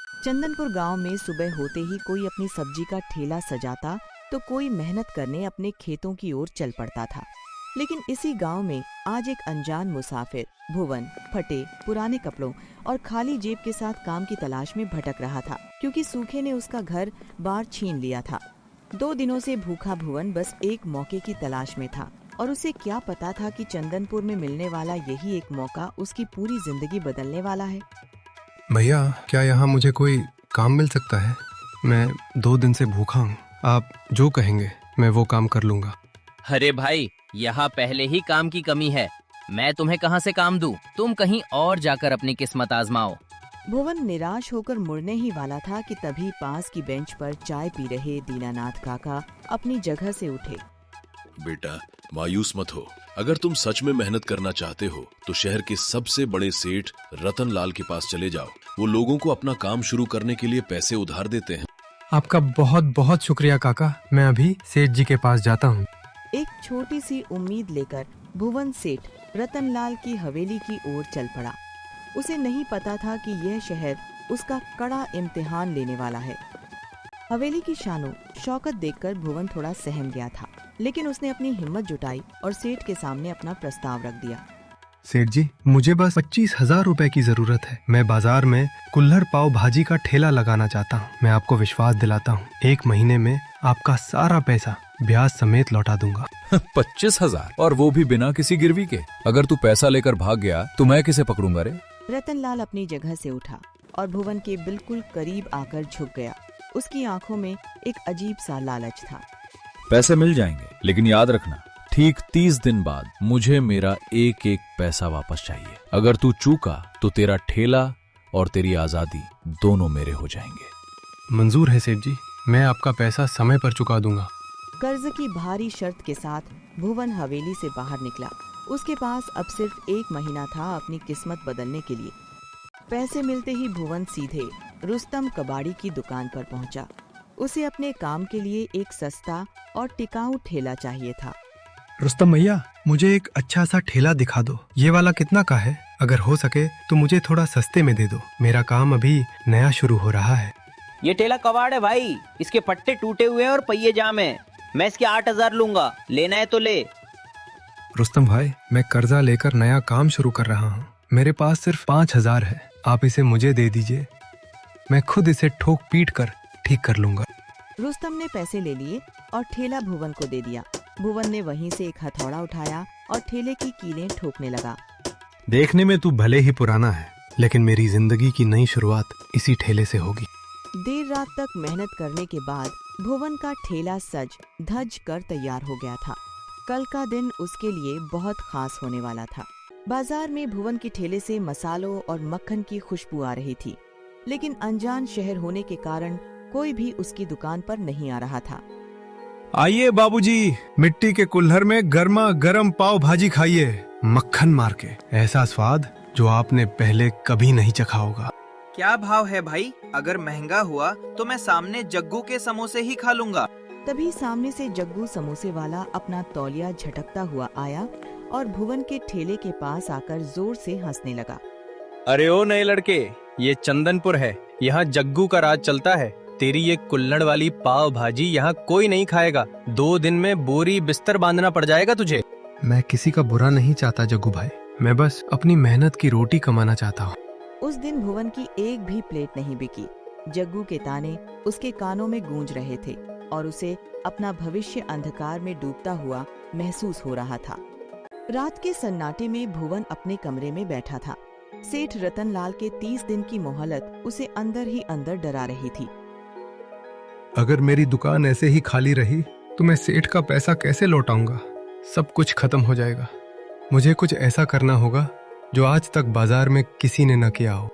चंदनपुर गांव में सुबह होते ही कोई अपनी सब्जी का ठेला सजाता तो कोई मेहनत करने अपने खेतों की ओर चल पड़ता था। लेकिन इसी गांव में आज एक अनजान मुसाफिर भुवन फटे पुराने कपड़ों और खाली जेब के साथ काम की तलाश में भटक रहा था, क्योंकि सूखे ने उसका घर बार छीन लिया था। 2 दिनों से भूखा भुवन बस एक मौके की तलाश में था, और उसे क्या पता था कि चंदनपुर में मिलने वाला यही एक मौका उसकी पूरी जिंदगी बदलने वाला है। भैया, क्या यहाँ मुझे कोई काम मिल सकता है? मैं 2 दिन से भूखा हूँ। आप जो कहेंगे मैं वो काम कर लूँगा। अरे भाई, यहाँ पहले ही काम की कमी है। मैं तुम्हें कहाँ से काम दूँ? तुम कहीं और जाकर अपनी किस्मत आजमाओ। भुवन निराश होकर मुड़ने ही वाला था कि तभी पास की बेंच पर चाय पी रहे दीनानाथ काका अपनी जगह से उठे। बेटा, मायूस मत हो। अगर तुम सच में मेहनत करना चाहते हो तो शहर के सबसे बड़े सेठ रतन लाल के पास चले जाओ। वो लोगों को अपना काम शुरू करने के लिए पैसे उधार देते हैं। आपका बहुत बहुत शुक्रिया काका। मैं अभी सेठ जी के पास जाता हूँ। एक छोटी सी उम्मीद लेकर भुवन सेठ रतनलाल की हवेली की ओर चल पड़ा। उसे नहीं पता था कि यह शहर उसका कड़ा इम्तिहान लेने वाला है। हवेली की शानो शौकत देखकर भुवन थोड़ा सहम गया था, लेकिन उसने अपनी हिम्मत जुटाई और सेठ के सामने अपना प्रस्ताव रख दिया। सेठ जी, मुझे बस 25,000 रुपए की जरूरत है। मैं बाजार में कुल्हड़ पाव भाजी का ठेला लगाना चाहता हूँ। मैं आपको विश्वास दिलाता हूँ, 1 महीने में आपका सारा पैसा ब्याज समेत लौटा दूंगा। 25,000 और वो भी बिना किसी गिरवी के? अगर तू पैसा लेकर भाग गया तो मैं किसे पकड़ूंगा रे? रतनलाल अपनी जगह से उठा और भुवन के बिल्कुल करीब आकर झुक गया। उसकी आंखों में एक अजीब सा लालच था। पैसे मिल जाएंगे, लेकिन याद रखना, ठीक 30 दिन बाद मुझे मेरा एक एक पैसा वापस चाहिए। अगर तू चूका तो तेरा ठेला और तेरी आजादी दोनों मेरे हो जाएंगे। मंजूर है सेठ जी, मैं आपका पैसा समय पर चुका दूंगा। कर्ज की भारी शर्त के साथ भुवन हवेली से बाहर निकला। उसके पास अब सिर्फ 1 महीना था अपनी किस्मत बदलने के लिए। पैसे मिलते ही भुवन सीधे रुस्तम कबाड़ी की दुकान पर पहुंचा। उसे अपने काम के लिए एक सस्ता और टिकाऊ ठेला चाहिए था। रुस्तम भैया, मुझे एक अच्छा सा ठेला दिखा दो। ये वाला कितना का है? अगर हो सके तो मुझे थोड़ा सस्ते में दे दो। मेरा काम अभी नया शुरू हो रहा है। ये ठेला कबाड़ है भाई, इसके पट्टे टूटे हुए हैं और पहिए जाम हैं। मैं इसके 8,000 लूंगा, लेना है तो ले। रुस्तम भाई, मैं कर्जा लेकर नया काम शुरू कर रहा हूँ। मेरे पास सिर्फ 5,000 है। आप इसे मुझे दे दीजिए, मैं खुद इसे ठोक पीट कर ठीक कर लूंगा। रुस्तम ने पैसे ले लिए और ठेला भुवन को दे दिया। भुवन ने वहीं से एक हथौड़ा उठाया और ठेले की कीलें ठोकने लगा। देखने में तू भले ही पुराना है, लेकिन मेरी जिंदगी की नई शुरुआत इसी ठेले से होगी। देर रात तक मेहनत करने के बाद भुवन का ठेला सज धज कर तैयार हो गया था। कल का दिन उसके लिए बहुत खास होने वाला था। बाजार में भुवन के ठेले से मसालों और मक्खन की खुशबू आ रही थी, लेकिन अनजान शहर होने के कारण कोई भी उसकी दुकान पर नहीं आ रहा था। आइए बाबूजी, मिट्टी के कुल्हड़ में गर्मा गर्म पाव भाजी खाइए, मक्खन मार के। ऐसा स्वाद जो आपने पहले कभी नहीं चखा होगा। क्या भाव है भाई? अगर महंगा हुआ तो मैं सामने जग्गू के समोसे ही खा लूंगा। तभी सामने से जग्गू समोसे वाला अपना तौलिया झटकता हुआ आया और भुवन के ठेले के पास आकर जोर से हंसने लगा। अरे ओ नए लड़के, ये चंदनपुर है, यहाँ जग्गू का राज चलता है। तेरी ये कुल्हड़ वाली पाव भाजी यहाँ कोई नहीं खाएगा। 2 दिन में बोरी बिस्तर बांधना पड़ जाएगा तुझे। मैं किसी का बुरा नहीं चाहता जग्गू भाई, मैं बस अपनी मेहनत की रोटी कमाना चाहता हूँ। उस दिन भुवन की एक भी प्लेट नहीं बिकी। जग्गू के ताने उसके कानों में गूंज रहे थे और उसे अपना भविष्य अंधकार में डूबता हुआ महसूस हो रहा था। रात के सन्नाटे में भुवन अपने कमरे में बैठा था। सेठ रतनलाल के 30 दिन की मोहलत उसे अंदर ही अंदर डरा रही थी। अगर मेरी दुकान ऐसे ही खाली रही तो मैं सेठ का पैसा कैसे लौटाऊंगा? सब कुछ खत्म हो जाएगा। मुझे कुछ ऐसा करना होगा जो आज तक बाजार में किसी ने न किया हो।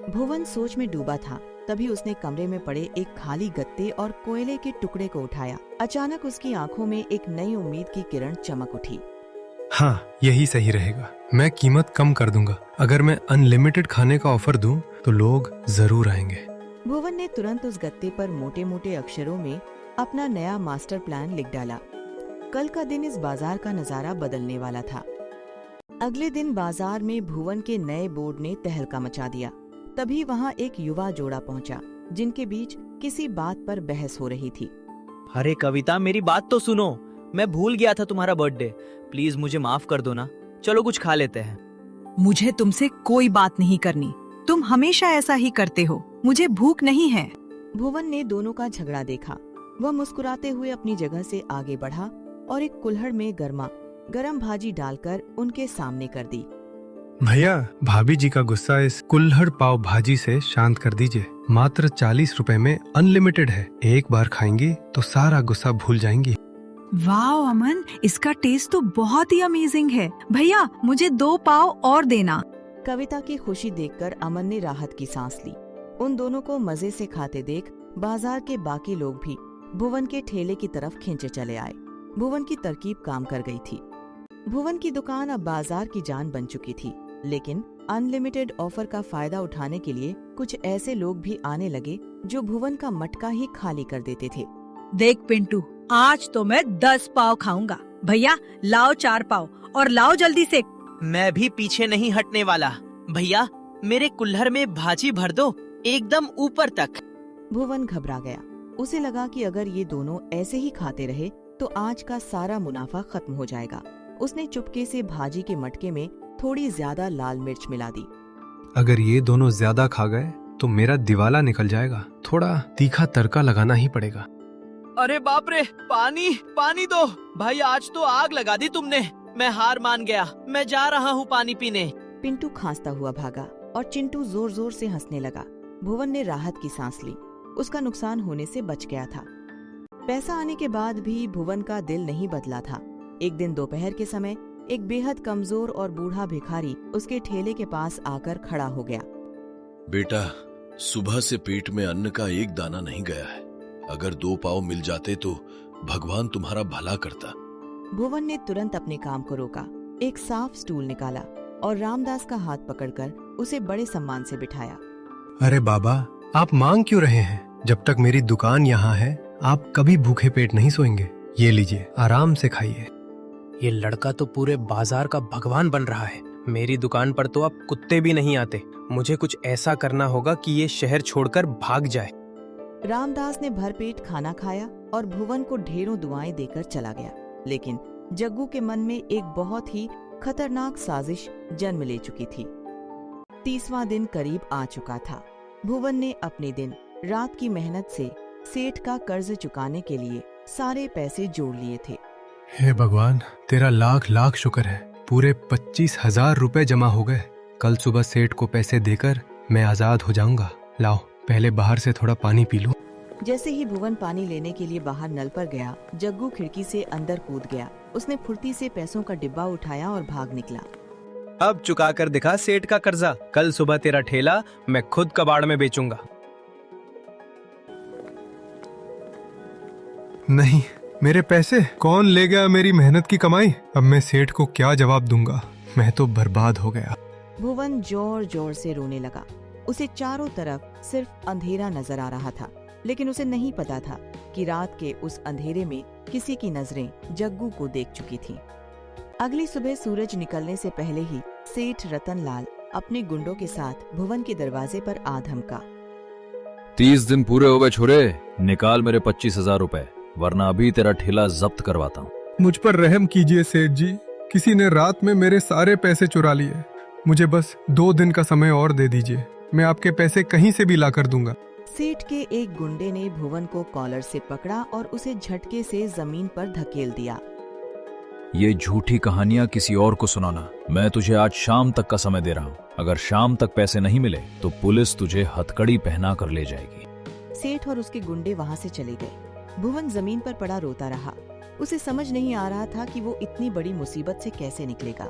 भुवन सोच में डूबा था। तभी उसने कमरे में पड़े एक खाली गत्ते और कोयले के टुकड़े को उठाया। अचानक उसकी आंखों में एक नई उम्मीद की किरण चमक उठी। हाँ, यही सही रहेगा। मैं कीमत कम कर दूंगा। अगर मैं अनलिमिटेड खाने का ऑफर दूं तो लोग जरूर आएंगे। भुवन ने तुरंत उस गत्ते पर मोटे मोटे अक्षरों में अपना नया मास्टर प्लान लिख डाला। कल का दिन इस बाजार का नजारा बदलने वाला था। अगले दिन बाजार में भुवन के नए बोर्ड ने तहलका मचा दिया। तभी वहाँ एक युवा जोड़ा पहुँचा जिनके बीच किसी बात पर बहस हो रही थी। अरे कविता, मेरी बात तो सुनो। मैं भूल गया था तुम्हारा बर्थडे। प्लीज मुझे माफ कर दो ना। चलो कुछ खा लेते हैं। मुझे तुमसे कोई बात नहीं करनी। तुम हमेशा ऐसा ही करते हो। मुझे भूख नहीं है। भुवन ने दोनों का झगड़ा देखा। वह मुस्कुराते हुए अपनी जगह से आगे बढ़ा और एक कुल्हड़ में गरम भाजी डालकर उनके सामने कर दी। भैया, भाभी जी का गुस्सा इस कुल्हड़ पाव भाजी से शांत कर दीजिए। मात्र 40 रुपए में अनलिमिटेड है। एक बार खाएंगी तो सारा गुस्सा भूल जाएंगी। वाह अमन, इसका टेस्ट तो बहुत ही अमेजिंग है। भैया, मुझे 2 पाव और देना। कविता की खुशी देखकर अमन ने राहत की सांस ली। उन दोनों को मजे से खाते देख बाजार के बाकी लोग भी भुवन के ठेले की तरफ खींचे चले आए। भुवन की तरकीब काम कर गई थी। भुवन की दुकान अब बाजार की जान बन चुकी थी, लेकिन अनलिमिटेड ऑफर का फायदा उठाने के लिए कुछ ऐसे लोग भी आने लगे जो भुवन का मटका ही खाली कर देते थे। देख पिंटू, आज तो मैं 10 पाव खाऊंगा। भैया लाओ 4 पाव और लाओ जल्दी से। मैं भी पीछे नहीं हटने वाला। भैया, मेरे कुल्हड़ में भाजी भर दो, एकदम ऊपर तक। भुवन घबरा गया। उसे लगा कि अगर ये दोनों ऐसे ही खाते रहे तो आज का सारा मुनाफा खत्म हो जाएगा। उसने चुपके से भाजी के मटके में थोड़ी ज्यादा लाल मिर्च मिला दी। अगर ये दोनों ज्यादा खा गए तो मेरा दिवाला निकल जाएगा। थोड़ा तीखा तड़का लगाना ही पड़ेगा। अरे बाप रे, पानी दो। भाई, आज तो आग लगा दी तुमने। मैं हार मान गया। मैं जा रहा हूँ पानी पीने। पिंटू खांसता हुआ भागा और चिंटू जोर जोर से हंसने लगा। भुवन ने राहत की सांस ली। उसका नुकसान होने से बच गया था। पैसा आने के बाद भी भुवन का दिल नहीं बदला था। एक दिन दोपहर के समय एक बेहद कमजोर और बूढ़ा भिखारी उसके ठेले के पास आकर खड़ा हो गया। बेटा, सुबह से पेट में अन्न का एक दाना नहीं गया है। अगर 2 पाव मिल जाते तो भगवान तुम्हारा भला करता। भुवन ने तुरंत अपने काम को रोका, एक साफ स्टूल निकाला और रामदास का हाथ पकड़कर उसे बड़े सम्मान से बिठाया। अरे बाबा, आप मांग क्यों रहे हैं? जब तक मेरी दुकान यहाँ है आप कभी भूखे पेट नहीं सोएंगे। ये लीजिए, आराम से खाइए। ये लड़का तो पूरे बाजार का भगवान बन रहा है। मेरी दुकान पर तो अब कुत्ते भी नहीं आते। मुझे कुछ ऐसा करना होगा कि ये शहर छोड़कर भाग जाए। रामदास ने भरपेट खाना खाया और भुवन को ढेरों दुआएं देकर चला गया। लेकिन जग्गू के मन में एक बहुत ही खतरनाक साजिश जन्म ले चुकी थी। 30वां दिन करीब आ चुका था। भुवन ने अपने दिन रात की मेहनत से सेठ का कर्ज चुकाने के लिए सारे पैसे जोड़ लिए थे। हे भगवान, तेरा लाख लाख शुक्र है। पूरे 25,000 रुपए जमा हो गए। कल सुबह सेठ को पैसे देकर मैं आजाद हो जाऊंगा। लाओ, पहले बाहर से थोड़ा पानी पी लूं। जैसे ही भुवन पानी लेने के लिए बाहर नल पर गया, जग्गू खिड़की से अंदर कूद गया। उसने फुर्ती से पैसों का डिब्बा उठाया और भाग निकला। अब चुका कर दिखा सेठ का कर्जा। कल सुबह तेरा ठेला मैं खुद कबाड़ में बेचूंगा। नहीं, मेरे पैसे कौन ले गया? मेरी मेहनत की कमाई। अब मैं सेठ को क्या जवाब दूंगा? मैं तो बर्बाद हो गया। भुवन जोर जोर से रोने लगा। उसे चारों तरफ सिर्फ अंधेरा नजर आ रहा था, लेकिन उसे नहीं पता था कि रात के उस अंधेरे में किसी की नजरें जग्गू को देख चुकी थीं। अगली सुबह सूरज निकलने से पहले ही सेठ रतनलाल अपने गुंडों के साथ भुवन के दरवाजे पर आ धमका। 30 दिन पूरे हो गए छोरे, निकाल मेरे 25,000 रुपए, वरना अभी तेरा ठेला जब्त करवाता हूँ। मुझ पर रहम कीजिए सेठ जी। किसी ने रात में मेरे सारे पैसे चुरा लिए। मुझे बस 2 दिन का समय और दे दीजिए। मैं आपके पैसे कहीं से भी ला कर दूंगा। सेठ के एक गुंडे ने भुवन को कॉलर से पकड़ा और उसे झटके से जमीन पर धकेल दिया। ये झूठी कहानियां किसी और को सुनाना। मैं तुझे आज शाम तक का समय दे रहा हूँ। अगर शाम तक पैसे नहीं मिले तो पुलिस तुझे हथकड़ी पहना कर ले जाएगी। सेठ और उसके गुंडे वहाँ से चले गए। भुवन जमीन पर पड़ा रोता रहा। उसे समझ नहीं आ रहा था कि वो इतनी बड़ी मुसीबत से कैसे निकलेगा।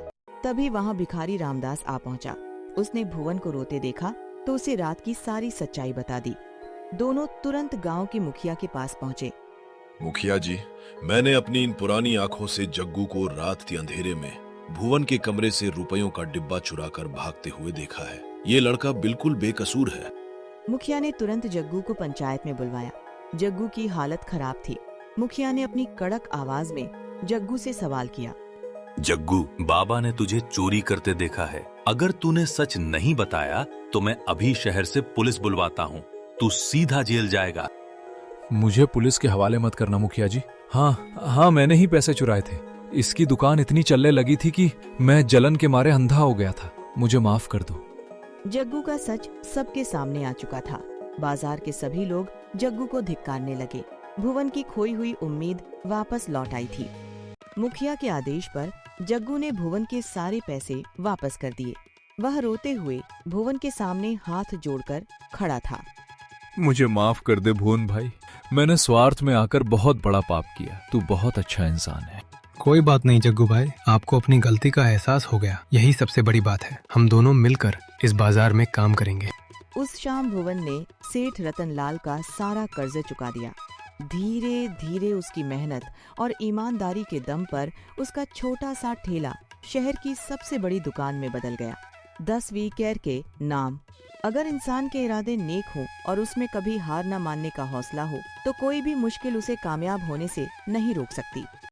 तभी वहाँ भिखारी रामदास आ पहुँचा। उसने भुवन को रोते देखा तो उसे रात की सारी सच्चाई बता दी। दोनों तुरंत गांव के मुखिया के पास पहुँचे। मुखिया जी, मैंने अपनी इन पुरानी आंखों से जग्गू को रात के अंधेरे में भुवन के कमरे से रुपयों का डिब्बा चुराकर भागते हुए देखा है। ये लड़का बिल्कुल बेकसूर है। मुखिया ने तुरंत जग्गू को पंचायत में बुलवाया। जग्गू की हालत खराब थी। मुखिया ने अपनी कड़क आवाज में जग्गू से सवाल किया। जग्गू, बाबा ने तुझे चोरी करते देखा है। अगर तूने सच नहीं बताया तो मैं अभी शहर से पुलिस बुलवाता हूँ। तू सीधा जेल जाएगा। मुझे पुलिस के हवाले मत करना मुखिया जी। हाँ, मैंने ही पैसे चुराए थे। इसकी दुकान इतनी चलने लगी थी कि मैं जलन के मारे अंधा हो गया था। मुझे माफ कर दो। जग्गू का सच सबके सामने आ चुका था। बाजार के सभी लोग जग्गू को धिक्कारने लगे। भुवन की खोई हुई उम्मीद वापस लौट आई थी। मुखिया के आदेश पर जग्गू ने भुवन के सारे पैसे वापस कर दिए। वह रोते हुए भुवन के सामने हाथ जोड़कर खड़ा था। मुझे माफ कर दे भुवन भाई, मैंने स्वार्थ में आकर बहुत बड़ा पाप किया। तू बहुत अच्छा इंसान है। कोई बात नहीं जग्गू भाई, आपको अपनी गलती का एहसास हो गया, यही सबसे बड़ी बात है। हम दोनों मिलकर इस बाजार में काम करेंगे। उस शाम भुवन ने सेठ रतनलाल का सारा कर्ज चुका दिया। धीरे धीरे उसकी मेहनत और ईमानदारी के दम पर उसका छोटा सा ठेला शहर की सबसे बड़ी दुकान में बदल गया। 10 वीकेयर के नाम। अगर इंसान के इरादे नेक हो और उसमें कभी हार न मानने का हौसला हो तो कोई भी मुश्किल उसे कामयाब होने से नहीं रोक सकती।